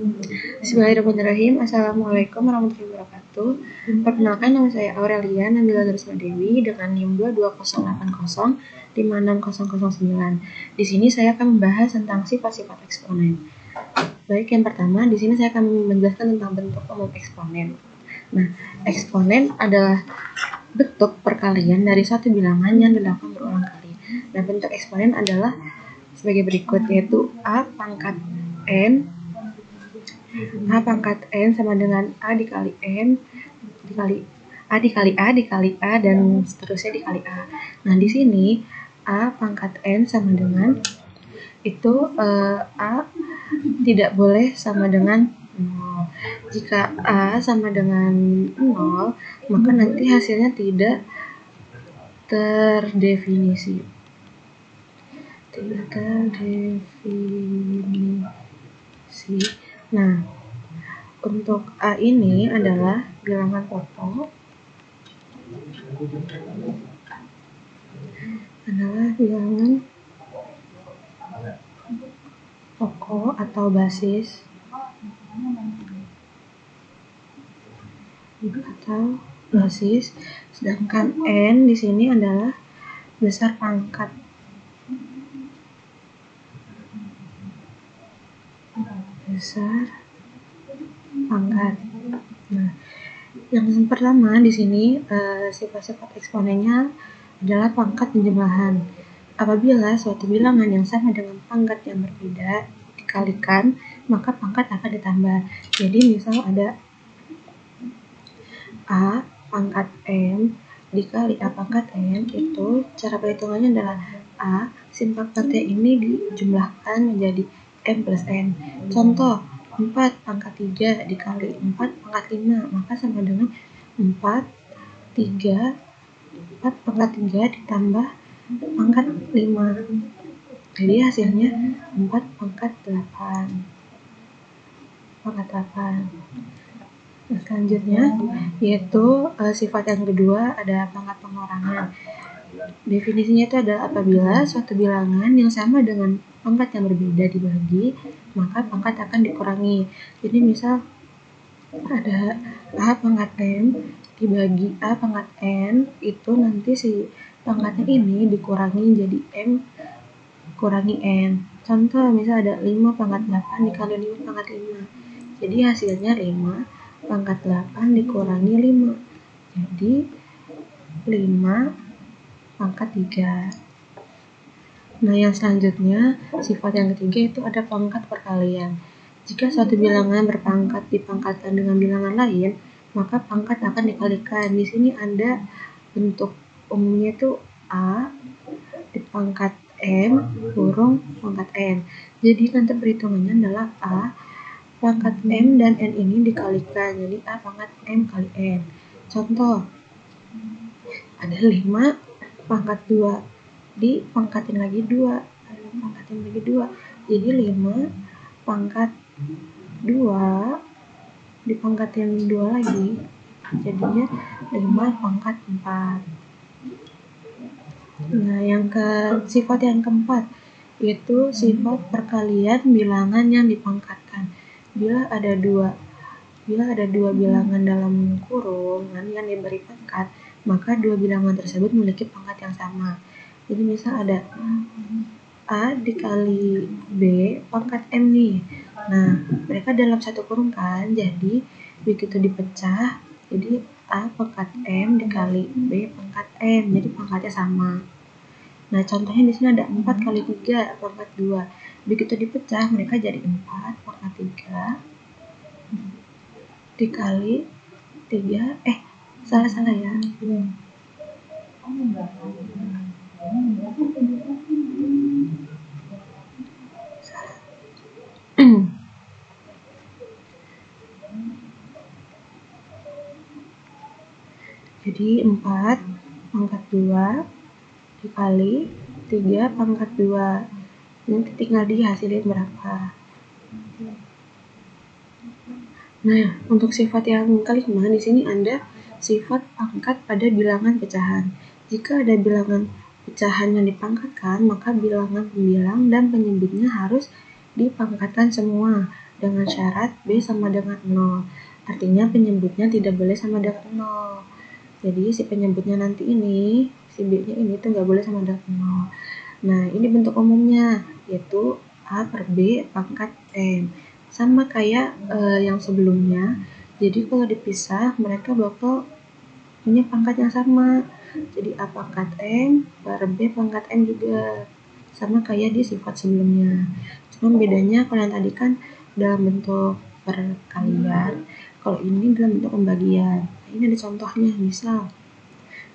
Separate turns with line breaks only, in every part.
Bismillahirrahmanirrahim. Assalamualaikum warahmatullahi wabarakatuh. Perkenalkan, nama saya Aurelia Nabila Darsma Dewi dengan NIM 22080 56009. Di sini saya akan membahas tentang sifat-sifat eksponen. Baik, yang pertama, di sini saya akan menjelaskan tentang bentuk umum eksponen. Nah, eksponen adalah bentuk perkalian dari suatu bilangan yang dilakukan berulang kali. Nah, bentuk eksponen adalah sebagai berikut, yaitu A pangkat N sama dengan A dikali N dikali A dikali A dikali A dan seterusnya dikali A. Nah, di sini A pangkat N sama dengan itu A tidak boleh sama dengan 0. Jika A sama dengan 0, maka nanti hasilnya tidak terdefinisi. Nah, untuk A ini adalah bilangan pokok, atau basis sedangkan N di sini adalah besar pangkat. Nah, yang pertama di sini sifat-sifat eksponennya adalah pangkat penjumlahan. Apabila suatu bilangan yang sama dengan pangkat yang berbeda dikalikan, maka pangkat akan ditambah. Jadi misal ada A pangkat M dikali A pangkat N, itu cara perhitungannya adalah A sin pangkatnya ini dijumlahkan menjadi M plus N. Contoh, 4 pangkat 3 dikali 4 pangkat 5, maka sama dengan 4 pangkat 3 ditambah pangkat 5. Jadi hasilnya 4 pangkat 8. Nah, selanjutnya yaitu sifat yang kedua ada pangkat pengurangan. Definisinya itu adalah apabila suatu bilangan yang sama dengan pangkat yang berbeda dibagi, maka pangkat akan dikurangi. Jadi misal ada A pangkat M dibagi A pangkat N, itu nanti si pangkatnya ini dikurangi jadi M kurangi N. Contoh, misal ada 5 pangkat 8 dikali 5 pangkat 5. Jadi hasilnya 5 pangkat 8 dikurangi 5. Jadi 5 pangkat 3. Nah, yang selanjutnya, sifat yang ketiga itu ada pangkat perkalian. Jika suatu bilangan berpangkat dipangkatkan dengan bilangan lain, maka pangkat akan dikalikan. Di sini ada bentuk umumnya itu A dipangkat M kurung pangkat N. Jadi nanti perhitungannya adalah A pangkat M dan N ini dikalikan, jadi A pangkat M kali N. Contoh, ada 5 pangkat 2 dipangkatin lagi 2, jadi 5 pangkat 2 dipangkatin 2 lagi, jadinya 5 pangkat 4. Nah, sifat yang keempat yaitu sifat perkalian bilangan yang dipangkatkan. Bila ada dua bilangan dalam kurungan yang diberi pangkat, maka dua bilangan tersebut memiliki pangkat yang sama. Jadi misal ada A dikali B pangkat M nih. Nah, mereka dalam satu kurung kan, jadi begitu dipecah, jadi A pangkat M dikali B pangkat M, jadi pangkatnya sama. Nah, contohnya di sini ada 4 kali 3 pangkat 2. Begitu dipecah, mereka jadi 4 pangkat 3 dikali 3. Salah ya. Jadi 4 pangkat 2 dikali 3 pangkat 2. Nanti tinggal dihasilin berapa. Nah, untuk sifat yang kelima di sini ada sifat pangkat pada bilangan pecahan. Jika ada bilangan pecahan yang dipangkatkan, maka bilangan pembilang dan penyebutnya harus dipangkatkan semua. dengan syarat B sama dengan 0. Artinya penyebutnya tidak boleh sama dengan 0. Jadi si penyebutnya nanti ini, si B-nya ini tuh nggak boleh sama dengan 0. Nah, ini bentuk umumnya, yaitu A per B pangkat M. Sama kayak yang sebelumnya. Jadi kalau dipisah, mereka bakal punya pangkat yang sama. Jadi A pangkat M per B pangkat M juga. Sama kayak di sifat sebelumnya. Cuma bedanya kalau yang tadi kan dalam bentuk perkalian, kalau ini dalam bentuk pembagian. Nah, ini ada contohnya, misal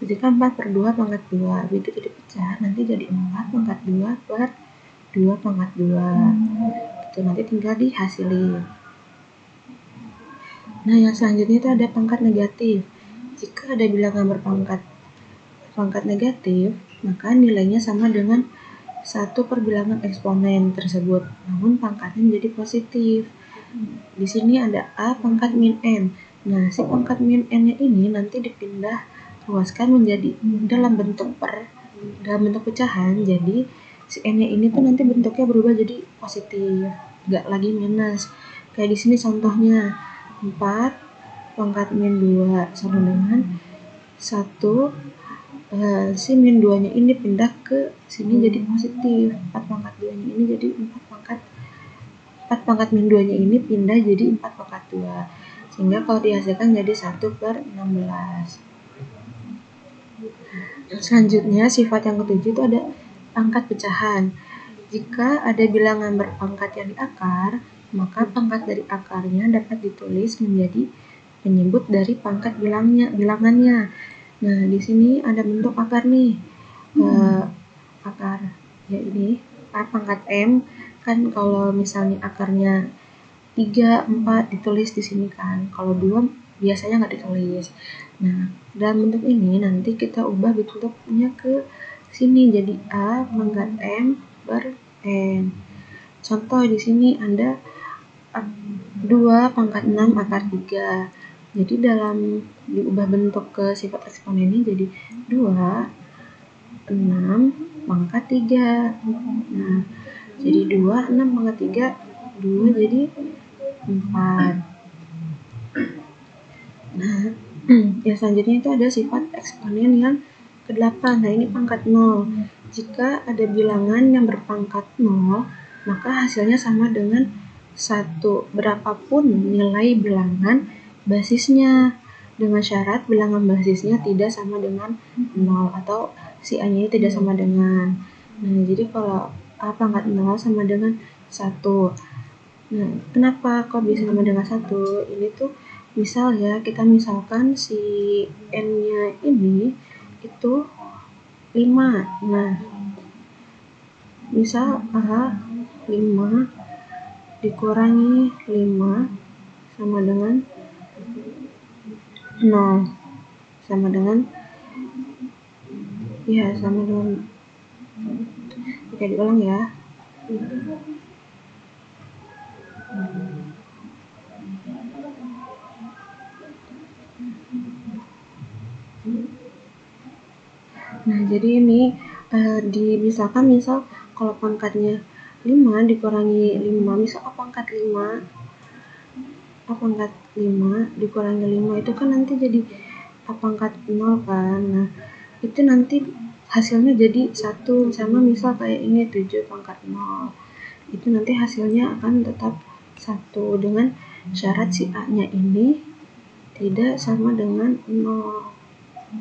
jika 4 per 2 pangkat 2, begitu dipecah nanti jadi 4 pangkat 2 per 2 pangkat 2. Itu nanti tinggal dihasilin. Nah, yang selanjutnya itu ada pangkat negatif. Jika ada bilangan berpangkat negatif, maka nilainya sama dengan 1 per bilangan eksponen tersebut, namun pangkatnya menjadi positif. Di sini ada A pangkat min N. Nah, si pangkat min N-nya ini nanti dipindah ruaskan menjadi dalam bentuk pecahan, jadi si N-nya ini tuh nanti bentuknya berubah jadi positif, nggak lagi minus. Kayak di sini contohnya 4 pangkat min 2 sama dengan 1, si min 2 nya ini pindah ke sini jadi positif, 4 pangkat 2 nya ini jadi 4 pangkat min 2 nya ini pindah jadi 4 pangkat 2, sehingga kalau dihasilkan jadi 1 per 16. Selanjutnya sifat yang ketujuh itu ada pangkat pecahan. Jika ada bilangan berpangkat yang di akar, maka pangkat dari akarnya dapat ditulis menjadi penyebut dari pangkat bilangannya. Nah, di sini ada bentuk akar nih. Akar ya ini A pangkat M, kan kalau misalnya akarnya 3, 4 ditulis di sini kan. Kalau 2 biasanya nggak ditulis. Nah, dalam bentuk ini nanti kita ubah bentuknya ke sini jadi A pangkat M per N. Contoh di sini ada 2 pangkat 6 akar 3. Jadi dalam diubah bentuk ke sifat eksponen ini jadi 2 6 pangkat 3. Nah, jadi 2 6 pangkat 3, 2 jadi 4. Nah, yang selanjutnya itu ada sifat eksponen yang ke-8. Nah, ini pangkat 0. Jika ada bilangan yang berpangkat 0, maka hasilnya sama dengan 1 berapapun nilai bilangan basisnya, dengan syarat bilangan basisnya tidak sama dengan 0 atau si A-nya tidak sama dengan. Nah, jadi kalau A pangkat 0 sama dengan 1. Nah, kenapa kok bisa sama dengan 1? Ini tuh misal ya, kita misalkan si N-nya ini itu 5. Nah, misal A 5 dikurangi 5 sama dengan 0. Sama dengan oke, diulang ya. Nah, jadi ini misal kalau pangkatnya 5 dikurangi 5, misal A pangkat 5 dikurangi 5 itu kan nanti jadi A pangkat 0 kan. Nah, itu nanti hasilnya jadi 1, sama misal kayak ini 7 pangkat 0. Itu nanti hasilnya akan tetap 1 dengan syarat si A-nya ini tidak sama dengan 0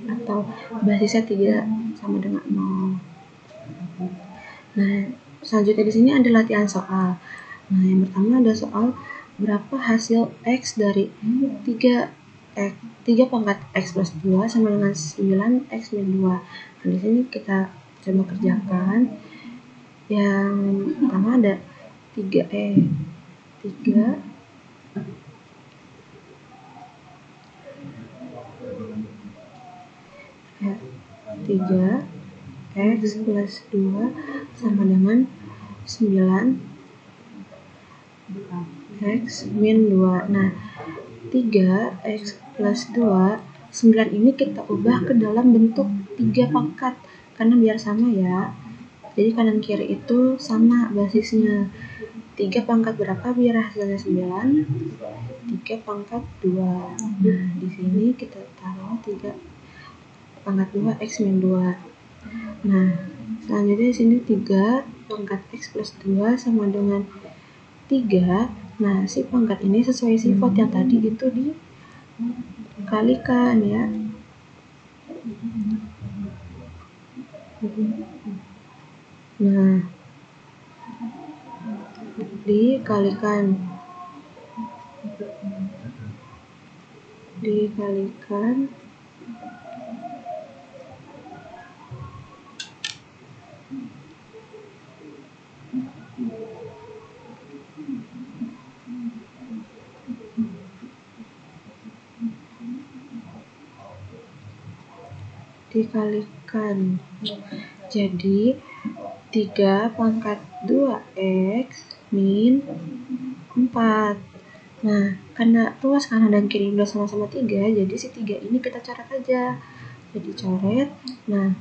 atau basisnya tidak sama dengan 0. Nah, selanjutnya di sini ada latihan soal. Nah, yang pertama ada soal berapa hasil X dari 3 pangkat X plus 2 sama dengan 9 X min 2. Nah, di sini kita coba kerjakan. Yang pertama ada 3 X plus 2 sama dengan 9 X min 2. Nah, 3 X plus 2, 9 ini kita ubah ke dalam bentuk 3 pangkat, karena biar sama ya. Jadi kanan kiri itu sama basisnya. 3 pangkat berapa biar hasilnya 9? 3 pangkat 2. Nah, di sini kita taruh 3 pangkat 2 X min 2. Nah, selanjutnya di sini 3 pangkat X plus 2 sama dengan 3. Nah, si pangkat ini sesuai sifat yang tadi itu dikalikan ya. Nah, dikalikan jadi 3 pangkat 2X min 4. Nah, karena ruas kanan dan kiri udah sama-sama 3, jadi si 3 ini kita coret aja. Jadi coret. Nah,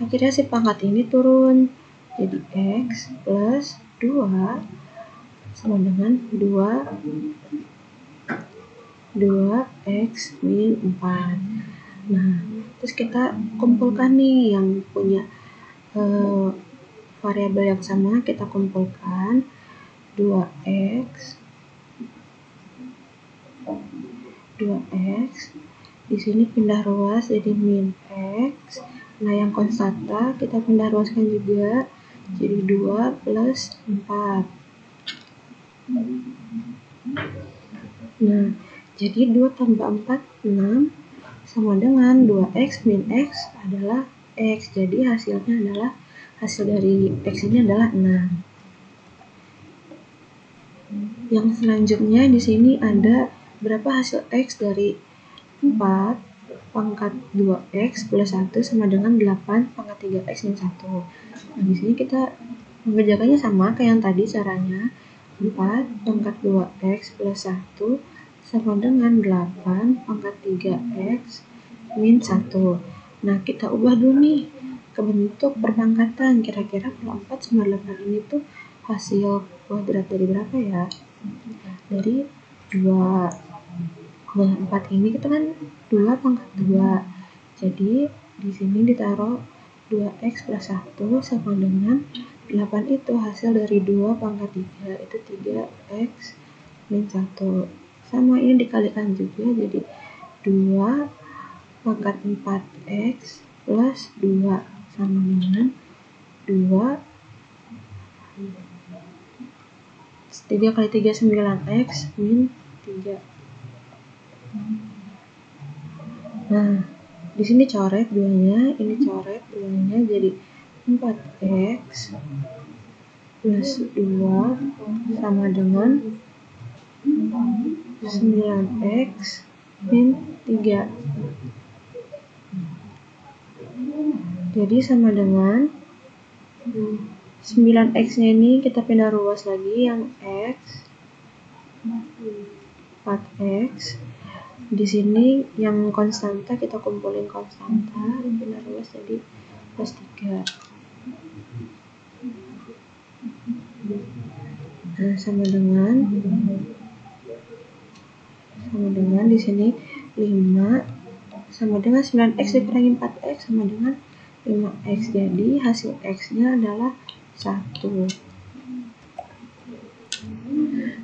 akhirnya si pangkat ini turun. Jadi X plus 2 sama dengan 2X min 4. Nah, terus kita kumpulkan nih yang punya variabel yang sama, kita kumpulkan 2x di sini pindah ruas jadi min x. Nah, yang konstanta kita pindah ruaskan juga jadi 2 plus 4. Nah, jadi 2 tambah 4 6 sama dengan 2x min x adalah x. Jadi hasil dari x ini adalah 6. Yang selanjutnya di sini ada berapa hasil x dari 4 pangkat 2x plus 1 sama dengan 8 pangkat 3x min 1. Nah, di sini kita mengerjakannya sama kayak yang tadi caranya. 4 pangkat 2x plus 1 sama dengan 8 pangkat 3x min 1. Nah, kita ubah dulu nih ke bentuk perpangkatan. Kira-kira kalau 4 sama 8 ini tuh hasil kuadrat dari berapa ya? Dari 2. Nah, 4 ini kita kan 2 pangkat 2. Jadi di sini ditaruh 2x plus 1 sama dengan 8 itu hasil dari 2 pangkat 3 itu 3x min 1. Sama ini dikalikan juga jadi 2 pangkat 4x plus 2 sama dengan 2 3 kali 3 9x min 3. Nah, di sini coret 2-nya, ini coret 2-nya jadi 4x plus 2 sama dengan 9x min 3. Jadi sama dengan 9x-nya ini kita pindah ruas lagi yang x 4x. Di sini yang konstanta kita kumpulin konstanta, pindah ruas jadi plus 3. Nah, sama dengan di sini 5 sama dengan 9x dikurangi 4x sama dengan 5x. Jadi hasil x-nya adalah 1.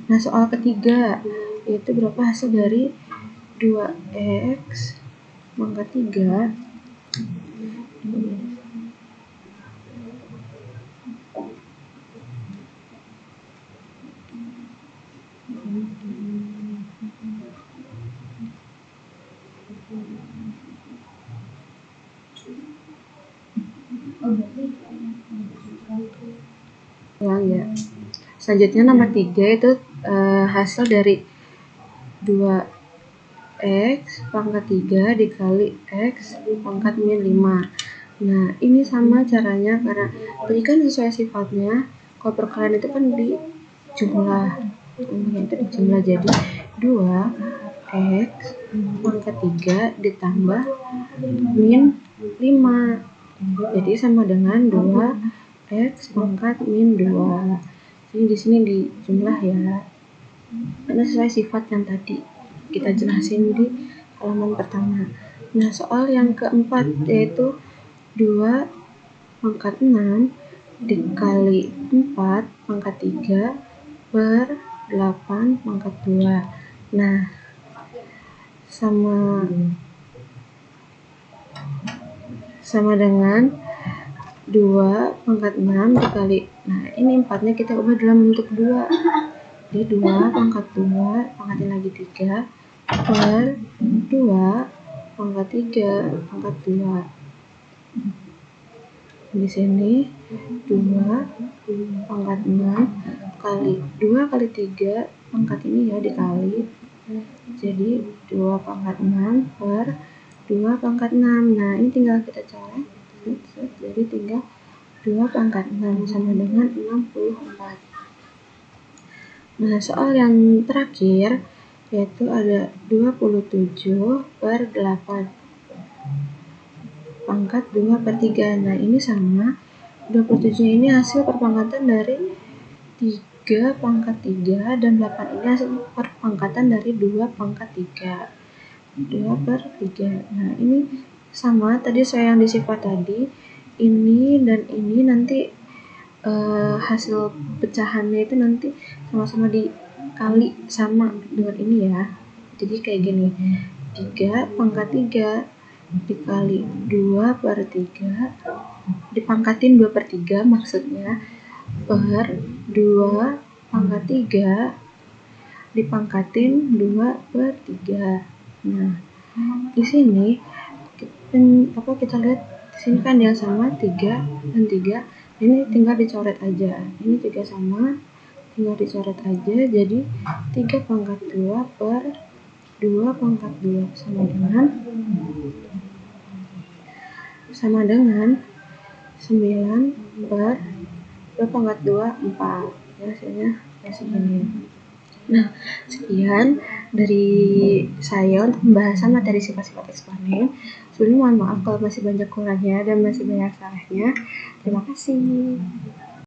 Nah, soal ketiga yaitu berapa hasil dari 2x pangkat 3 ya. Selanjutnya nomor 3 itu hasil dari 2x pangkat 3 dikali x pangkat min 5. Nah, ini sama caranya karena tadi kan sesuai sifatnya. Kalau perkalian itu kan dijumlah. Itu dijumlah jadi 2x pangkat 3 ditambah min 5. Jadi sama dengan 2x pangkat min 2. Jadi di sini di jumlah ya, karena sesuai sifat yang tadi kita jelasin di halaman pertama. Nah, soal yang keempat yaitu 2 pangkat 6 dikali 4 pangkat 3 per 8 pangkat 2. Nah, sama dengan 2 pangkat 6 dikali, nah ini 4-nya kita ubah dalam bentuk 2. Jadi 2 pangkat 2 pangkatin lagi 3 per 2 pangkat 3 pangkat 2. Di sini 2 pangkat 6 kali 2 kali 3 pangkat ini ya dikali, jadi 2 pangkat 6 per 2 pangkat 6. Nah, ini tinggal kita coret, jadi tinggal 2 pangkat 6 sama dengan 64. Nah, soal yang terakhir yaitu ada 27 per 8 pangkat 2 per 3. Nah, ini sama, 27 ini hasil perpangkatan dari 3 pangkat 3 dan 8 ini hasil perpangkatan dari 2 pangkat 3. 2 per 3. Nah, ini sama tadi saya yang di sifat tadi, ini dan ini nanti hasil pecahannya itu nanti sama-sama dikali sama dengan ini ya. Jadi kayak gini, 3 pangkat 3 dikali 2 per 3 dipangkatin 2 per 3 maksudnya, per 2 pangkat 3 dipangkatin 2 per 3. Nah, di sini kita lihat di sini kan yang sama 3 dan 3, ini tinggal dicoret aja. Ini juga sama, tinggal dicoret aja, jadi 3 pangkat 2 per 2 pangkat 2 sama dengan 9 per 2 pangkat 2, 4. Ya, hasilnya segini. Nah, sekian dari saya untuk pembahasan materi sifat-sifat eksponen. Sebelumnya mohon maaf kalau masih banyak kurangnya dan masih banyak salahnya. Terima kasih.